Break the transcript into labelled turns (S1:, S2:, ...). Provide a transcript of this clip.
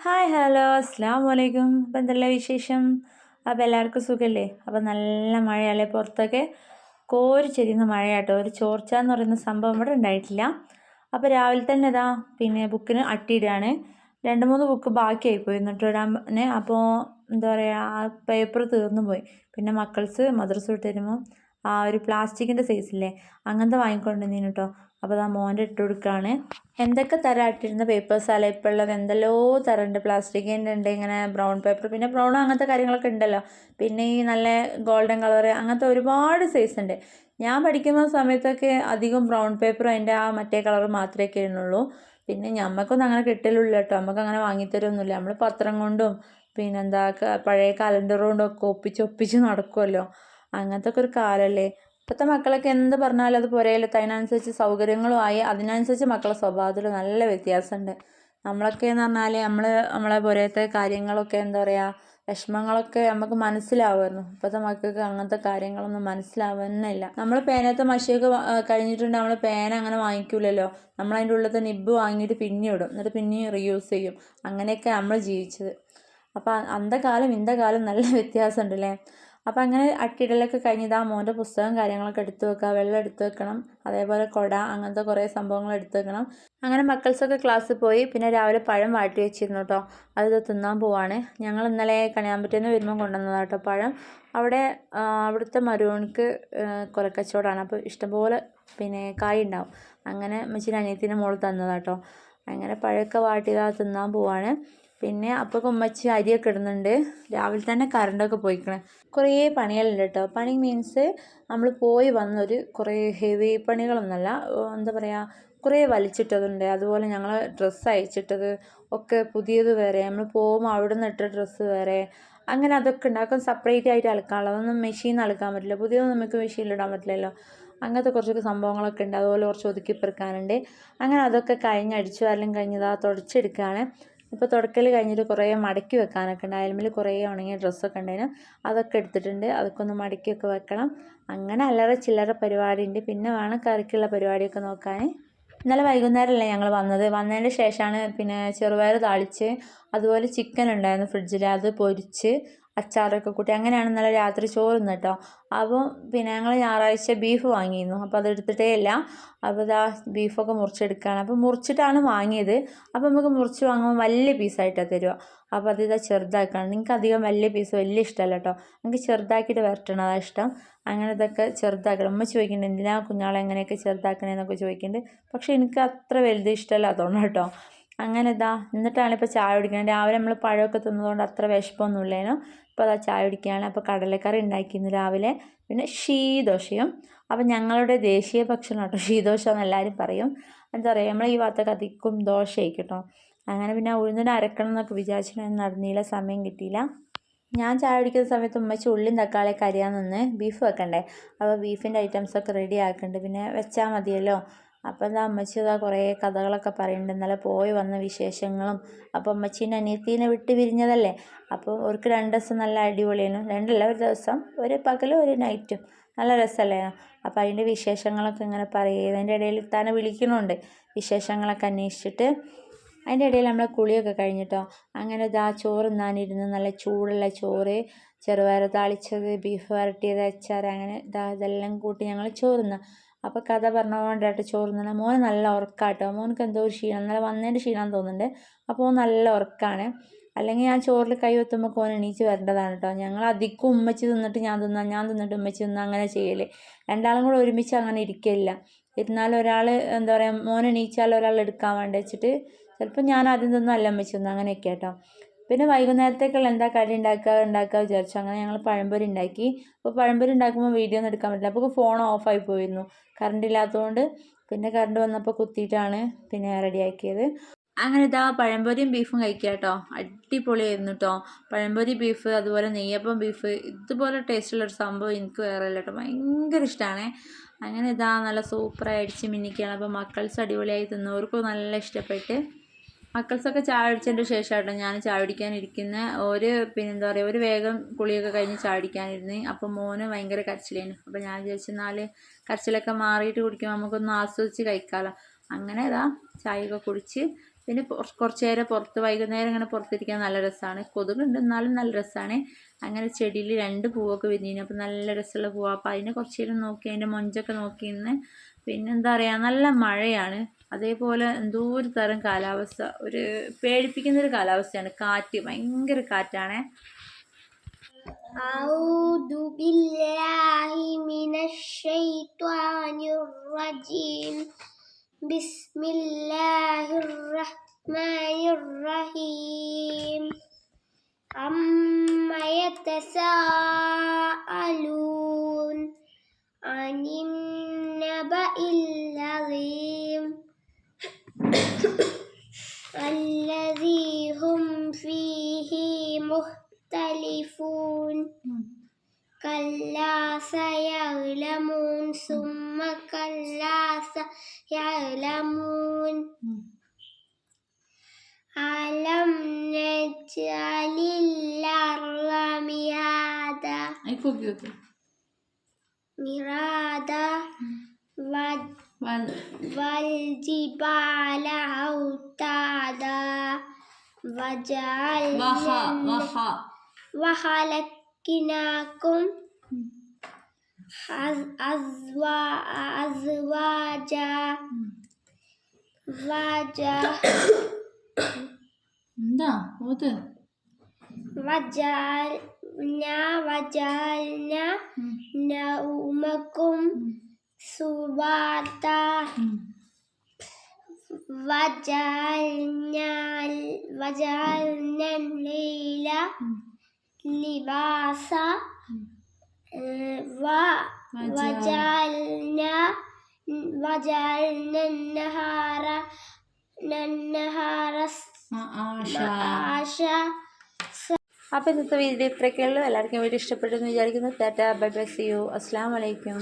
S1: Hi hello അസ്സാം വലൈക്കും. അപ്പോൾ എന്തെല്ലാം വിശേഷം? അപ്പോൾ എല്ലാവർക്കും സുഖമല്ലേ? അപ്പോൾ നല്ല മഴയല്ലേ പുറത്തൊക്കെ, കോരിച്ചെരിയുന്ന മഴയാട്ടോ. ഒരു ചോർച്ച എന്ന് പറയുന്ന സംഭവം ഇവിടെ ഉണ്ടായിട്ടില്ല. അപ്പോൾ രാവിലെ തന്നെ ഇതാ ബുക്കിന് അട്ടിയിടുകയാണ്. 2-3 ബുക്ക് ബാക്കിയായിപ്പോയി എന്നിട്ട് ഇടാൻ. അപ്പോൾ എന്താ പറയുക, ആ പേപ്പർ തീർന്നു പോയി. പിന്നെ മക്കൾസ് മദ്രസ വിട്ട് വരുമ്പോൾ ആ ഒരു പ്ലാസ്റ്റിക്കിൻ്റെ സൈസില്ലേ, അങ്ങനത്തെ വാങ്ങിക്കൊണ്ടുവന്നീന് കേട്ടോ. അപ്പോൾ ആ മോൻ്റെ ഇട്ട് കൊടുക്കുകയാണ്. എന്തൊക്കെ തരം ഇട്ടിരുന്ന പേപ്പേഴ്സാണ് ഇപ്പോൾ ഉള്ളത്, എന്തെല്ലോ തരമുണ്ട്. പ്ലാസ്റ്റിക്കിൻ്റെ ഉണ്ട്, ഇങ്ങനെ ബ്രൗൺ പേപ്പർ, പിന്നെ ബ്രൗൺ അങ്ങനത്തെ കാര്യങ്ങളൊക്കെ ഉണ്ടല്ലോ. പിന്നെ ഈ നല്ല ഗോൾഡൻ കളർ, അങ്ങനത്തെ ഒരുപാട് സൈസ് ഉണ്ട്. ഞാൻ പഠിക്കുന്ന സമയത്തൊക്കെ അധികം ബ്രൗൺ പേപ്പറും അതിൻ്റെ ആ മറ്റേ കളർ മാത്രമേ ഉള്ളൂ. പിന്നെ ഞമ്മക്കൊന്നും അങ്ങനെ കിട്ടലുള്ളൂ കേട്ടോ. നമുക്ക് അങ്ങനെ വാങ്ങിത്തരൊന്നുമില്ല. നമ്മൾ പത്രം കൊണ്ടും പിന്നെന്താ പഴയ കലണ്ടർ കൊണ്ടും ഒക്കെ ഒപ്പിച്ച് നടക്കുമല്ലോ. അങ്ങനത്തെ ഒക്കെ ഒരു കാലമല്ലേ. ഇപ്പോഴത്തെ മക്കളൊക്കെ എന്ത് പറഞ്ഞാലും അത് പുരയിലെത്ത, അതിനനുസരിച്ച് സൗകര്യങ്ങളുമായി, അതിനനുസരിച്ച് മക്കളുടെ സ്വഭാവത്തിൽ നല്ല വ്യത്യാസമുണ്ട്. നമ്മളൊക്കെ എന്ന് പറഞ്ഞാൽ നമ്മളെ പുരയത്തെ കാര്യങ്ങളൊക്കെ എന്താ പറയുക, വിഷമങ്ങളൊക്കെ നമുക്ക് മനസ്സിലാവുമായിരുന്നു. ഇപ്പോഴത്തെ മക്കൾക്ക് അങ്ങനത്തെ കാര്യങ്ങളൊന്നും മനസ്സിലാവുന്നില്ല. നമ്മൾ പേനത്തെ മഷിയൊക്കെ കഴിഞ്ഞിട്ടുണ്ട്, നമ്മൾ പേന അങ്ങനെ വാങ്ങിക്കൂലല്ലോ. നമ്മളതിൻ്റെ ഉള്ളിലത്തെ നിബ്ബ് വാങ്ങിയിട്ട് പിന്നെ ഇടും, എന്നിട്ട് പിന്നെയും റീയൂസ് ചെയ്യും. അങ്ങനെയൊക്കെ നമ്മൾ ജീവിച്ചത്. അപ്പോൾ അന്ത കാലം ഇന്ന കാലം നല്ല വ്യത്യാസമുണ്ടല്ലേ. അപ്പോൾ അങ്ങനെ അട്ടിയിടലൊക്കെ കഴിഞ്ഞിട്ട് ആ മോൻ്റെ പുസ്തകം കാര്യങ്ങളൊക്കെ എടുത്തു വെക്കുക, വെള്ളം എടുത്തു വെക്കണം, അതേപോലെ കുട, അങ്ങനത്തെ കുറേ സംഭവങ്ങൾ എടുത്തു വെക്കണം. അങ്ങനെ മക്കൾസൊക്കെ ക്ലാസ്സിൽ പോയി. പിന്നെ രാവിലെ പഴം വാട്ടി വെച്ചിരുന്നു കേട്ടോ. അത് തിന്നാൻ പോവാണ്. ഞങ്ങൾ ഇന്നലെ കണിയാമ്പറ്റേന്ന് വരുമ്പോൾ കൊണ്ടുവന്നതാണ് കേട്ടോ പഴം. അവിടുത്തെ മരുമോൾക്ക് കൊലക്കച്ചവടമാണ്, അപ്പോൾ ഇഷ്ടംപോലെ കായ് ഉണ്ടാവും. അങ്ങനെ അമ്മച്ചിൻ്റെ അനിയത്തിൻ്റെ മോൾ തന്നതാട്ടോ. അങ്ങനെ പഴമൊക്കെ വാട്ടിയതാ തിന്നാൻ പോവാണ്. പിന്നെ അപ്പോൾ ഉമ്മച്ചി അരിയൊക്കെ ഇടുന്നുണ്ട്. രാവിലെ തന്നെ കറണ്ടൊക്കെ പോയിക്കണേ. കുറേ പണികളുണ്ട് കേട്ടോ. പണി മീൻസ് നമ്മൾ പോയി വന്നൊരു കുറേ ഹെവി പണികളൊന്നുമല്ല, എന്താ പറയുക, കുറേ വലിച്ചിട്ടതുണ്ട്. അതുപോലെ ഞങ്ങൾ ഡ്രസ്സ് അയച്ചിട്ടത് ഒക്കെ പുതിയത് വേറെ, നമ്മൾ പോകുമ്പോൾ അവിടെ നിന്ന് ഇട്ട ഡ്രസ്സ് വേറെ, അങ്ങനെ അതൊക്കെ ഉണ്ടാക്കും. സെപ്പറേറ്റ് ആയിട്ട് അലക്കാനുള്ളത്, അതൊന്നും മെഷീനിൽ അലക്കാൻ പറ്റില്ല. പുതിയതൊന്നും നമുക്ക് മെഷീനിലിടാൻ പറ്റില്ലല്ലോ. അങ്ങനത്തെ കുറച്ചൊക്കെ സംഭവങ്ങളൊക്കെ ഉണ്ട്. അതുപോലെ കുറച്ച് ഒതുക്കി പെറുക്കാനുണ്ട്. അങ്ങനെ അതൊക്കെ അടിച്ചു വാരലും കഴിഞ്ഞതാ തുടച്ചെടുക്കുകയാണ്. ഇപ്പോൾ തുടക്കൽ കഴിഞ്ഞിട്ട് കുറേ മടക്കി വെക്കാനൊക്കെ ഉണ്ട്. അയൽമിൽ കുറേ ഉണങ്ങിയ ഡ്രസ്സൊക്കെ ഉണ്ടായിരുന്നു, അതൊക്കെ എടുത്തിട്ടുണ്ട്. അതൊക്കെ ഒന്ന് മടക്കിയൊക്കെ വെക്കണം. അങ്ങനെ അല്ലറ ചില്ലറ പരിപാടി ഉണ്ട്. പിന്നെ വേണം കറിക്കുള്ള പരിപാടിയൊക്കെ നോക്കാൻ. ഇന്നലെ വൈകുന്നേരമല്ലേ ഞങ്ങൾ വന്നതിന് ശേഷമാണ് ചെറുപയർ താളിച്ച്, അതുപോലെ ചിക്കൻ ഉണ്ടായിരുന്നു ഫ്രിഡ്ജിൽ, അത് പൊരിച്ച് അച്ചാറൊക്കെ കൂട്ടി, അങ്ങനെയാണ് ഇന്നലെ രാത്രി ചോറുന്ന് കേട്ടോ. അപ്പോൾ ഞങ്ങൾ ഞായറാഴ്ച ബീഫ് വാങ്ങിയിരുന്നു, അപ്പോൾ അത് എടുത്തിട്ടേ ഇല്ല. അപ്പോൾ ഇതാ ബീഫൊക്കെ മുറിച്ചെടുക്കുകയാണ്. അപ്പോൾ മുറിച്ചിട്ടാണ് വാങ്ങിയത്. അപ്പോൾ നമുക്ക് മുറിച്ച് വാങ്ങുമ്പോൾ വലിയ പീസായിട്ടാണ് തരുക. അപ്പോൾ അതിതാ ചെറുതാക്കണം. നിങ്ങൾക്ക് അധികം വലിയ പീസ് വലിയ ഇഷ്ടമല്ല കേട്ടോ, എനിക്ക് ചെറുതാക്കിയിട്ട് വരട്ടണതാണ് ഇഷ്ടം. അങ്ങനെ ഇതൊക്കെ ചെറുതാക്കണം. ഉമ്മ ചോദിക്കുന്നുണ്ട് എന്തിനാ കുഞ്ഞാളെ എങ്ങനെയൊക്കെ ചെറുതാക്കണേന്നൊക്കെ ചോദിക്കുന്നുണ്ട്. പക്ഷേ എനിക്ക് അത്ര വലുത് ഇഷ്ടമല്ല അതുകൊണ്ട് കേട്ടോ. അങ്ങനെ എന്നിട്ടാണ് ഇപ്പോൾ ചായ കുടിക്കുന്നത്. രാവിലെ നമ്മൾ പഴമൊക്കെ തിന്നതുകൊണ്ട് അത്ര വിശപ്പൊന്നുമില്ലേനു. ഇപ്പോൾ അതാ ചായ കുടിക്കുകയാണ്. അപ്പോൾ കടലക്കറി ഉണ്ടാക്കിയിരുന്നു രാവിലെ, പിന്നെ ഷീദോശയും. അപ്പം ഞങ്ങളുടെ ദേശീയ ഭക്ഷണം കേട്ടോ ഷീദോശ എന്ന് എല്ലാവരും പറയും. എന്താ പറയുക, നമ്മളെ ഈ ഭാഗത്തൊക്കെ അധികം ദോശയായിരിക്കും കേട്ടോ. അങ്ങനെ പിന്നെ ഉഴുന്നിന് അരക്കണം എന്നൊക്കെ വിചാരിച്ചിട്ടൊന്നും നടന്നില്ല, സമയം കിട്ടിയില്ല. ഞാൻ ചായ കുടിക്കുന്ന സമയത്ത് ഉമ്മച്ചി ഉള്ളിയും തക്കാളിയൊക്കെ അരിയാൻ നിന്ന് ബീഫ് വെക്കണ്ടേ. അപ്പോൾ ബീഫിൻ്റെ ഐറ്റംസൊക്കെ റെഡി ആക്കുന്നുണ്ട്, പിന്നെ വെച്ചാൽ മതിയല്ലോ. അപ്പോൾ അമ്മച്ചി കുറേ കഥകളൊക്കെ പറയുന്നുണ്ട്, ഇന്നലെ പോയി വന്ന വിശേഷങ്ങളും. അപ്പോൾ അമ്മച്ചീൻ്റെ അനിയത്തീനെ വിട്ട് പിരിഞ്ഞതല്ലേ, അപ്പോൾ അവർക്ക് 2 ദിവസം നല്ല അടിപൊളിയാണ്. 2 അല്ല, ഒരു ദിവസം, ഒരു പകലും ഒരു നൈറ്റും, നല്ല രസമല്ലേ. അപ്പോൾ അതിൻ്റെ വിശേഷങ്ങളൊക്കെ ഇങ്ങനെ പറയുക. അതിൻ്റെ ഇടയിൽ തന്നെ വിളിക്കണമുണ്ട് വിശേഷങ്ങളൊക്കെ അന്വേഷിച്ചിട്ട്. അതിൻ്റെ ഇടയിൽ നമ്മളെ കുളിയൊക്കെ കഴിഞ്ഞിട്ടോ. അങ്ങനെ ചോറ് തിന്നാനിരുന്ന്, നല്ല ചൂടുള്ള ചോറ്, ചെറുപയർ താളിച്ചത്, ബീഫ് വരട്ടിയത്, അച്ചാർ, അങ്ങനെ ഇതെല്ലാം കൂട്ടി ഞങ്ങൾ ചോറ് തിന്നാം. അപ്പോൾ കഥ പറഞ്ഞുകൊണ്ടായിട്ട് ചോറ് തിന്നണം. മോന് നല്ല ഉറക്കാട്ടോ. മോനക്ക് എന്തോ ഒരു ക്ഷീണം, ഇന്നലെ വന്നതിൻ്റെ ക്ഷീണം തോന്നുന്നുണ്ട്. അപ്പോൾ നല്ല ഉറക്കമാണ്. അല്ലെങ്കിൽ ഞാൻ ചോറിൽ കൈ വെത്തുമ്പോൾ ഓൻ എണീച്ച് വരേണ്ടതാണ് കേട്ടോ. ഞങ്ങൾ അധികം ഉമ്മച്ചി തിന്നിട്ട് ഞാൻ തിന്നാം, ഞാൻ തിന്നിട്ട് ഉമ്മച്ചി തിന്നാം, അങ്ങനെ ചെയ്യൽ. രണ്ടാളും കൂടെ ഒരുമിച്ച് അങ്ങനെ ഇരിക്കില്ല. ഇരുന്നാൽ ഒരാൾ എന്താ പറയുക, മോൻ എണീച്ചാൽ ഒരാൾ എടുക്കാൻ വേണ്ടി വെച്ചിട്ട് ചിലപ്പോൾ ഞാൻ ആദ്യം തിന്നും, അല്ല ഉമ്മച്ചി തിന്നും, അങ്ങനെയൊക്കെ കേട്ടോ. പിന്നെ വൈകുന്നേരത്തേക്കുള്ള എന്താ കറി ഉണ്ടാക്കുക വിചാരിച്ചു. അങ്ങനെ ഞങ്ങൾ പഴംപൊരി ഉണ്ടാക്കി. അപ്പോൾ പഴംപൊരി ഉണ്ടാക്കുമ്പോൾ വീഡിയോ ഒന്നും എടുക്കാൻ പറ്റില്ല. അപ്പോൾ ഫോൺ ഓഫായി പോയിരുന്നു, കറണ്ട് ഇല്ലാത്തതുകൊണ്ട്. പിന്നെ കറണ്ട് വന്നപ്പോൾ കുത്തിയിട്ടാണ് റെഡിയാക്കിയത്. അങ്ങനെ പഴംപൊരിയും ബീഫും കഴിക്കുക കേട്ടോ. അടിപൊളിയായിരുന്നു കേട്ടോ. പഴംപൊരി ബീഫ്, അതുപോലെ നെയ്യപ്പം ബീഫ്, ഇതുപോലെ ടേസ്റ്റുള്ളൊരു സംഭവം എനിക്ക് വേറെ ഇല്ല കേട്ടോ. ഭയങ്കര ഇഷ്ടമാണ്. അങ്ങനെ നല്ല സൂപ്പറായി അടിച്ച് മിന്നിക്കുകയാണ്. അപ്പോൾ മക്കൾസ് അടിപൊളിയായി തിന്നവർക്കും നല്ല ഇഷ്ടപ്പെട്ട്. മക്കൾസൊക്കെ ചായ കുടിച്ചതിൻ്റെ ശേഷം കേട്ടോ ഞാൻ ചായ കുടിക്കാനിരിക്കുന്ന. ഒരു എന്താ പറയുക, ഒരു വേഗം കുളിയൊക്കെ കഴിഞ്ഞ് ചായ കുടിക്കാനിരുന്ന്. അപ്പോൾ മോന് ഭയങ്കര കരച്ചിലായിരുന്നു. അപ്പോൾ ഞാൻ വിചാരിച്ചെന്നാൽ കരച്ചിലൊക്കെ മാറിയിട്ട് കുടിക്കുമ്പോൾ നമുക്കൊന്ന് ആസ്വദിച്ച് കഴിക്കാമല്ലോ. അങ്ങനെ ചായയൊക്കെ കുടിച്ച് പിന്നെ കുറച്ച് നേരം പുറത്ത് വൈകുന്നേരം ഇങ്ങനെ പുറത്തിരിക്കാൻ നല്ല രസമാണ്. കൊതുകുണ്ട് എന്നാലും നല്ല രസമാണ്. അങ്ങനെ ചെടിയിൽ 2 പൂവൊക്കെ വിരിഞ്ഞു. അപ്പോൾ നല്ല രസമുള്ള പൂവാണ്. അപ്പോൾ അതിനെ കുറച്ച് നേരം നോക്കി അതിൻ്റെ മൊഞ്ചൊക്കെ നോക്കി നിന്ന്. പിന്നെ എന്താ പറയുക, നല്ല മഴയാണ്. അതേപോലെ എന്തോ ഒരു തരം കാലാവസ്ഥ, ഒരു പേടിപ്പിക്കുന്നൊരു കാലാവസ്ഥയാണ്. കാറ്റ്, ഭയങ്കര കാറ്റാണ്.
S2: أعوذ بالله من الشيطان الرجيم بسم الله الرحمن الرحيم عما يتساءلون عن النبأ العظيم الذي هم فيه مختلفون كلا سيعلمون ثم كلا سيعلمون ألم نجعل الأرض مهادا والجبال أوتادا وخلقناكم أزواجا وجعلنا نومكم سباتا وجعلنا الليل لباسا وجعلنا النهار معاشا.
S1: അപ്പോൾ ഇന്നത്തെ വീഡിയോ ഇത്രയൊക്കെയുള്ളൂ. എല്ലാവർക്കും വീഡിയോ ഇഷ്ടപ്പെട്ടെന്ന് വിചാരിക്കുന്നു. Tata, bye bye, see you, അസ്സലാമു അലൈക്കും.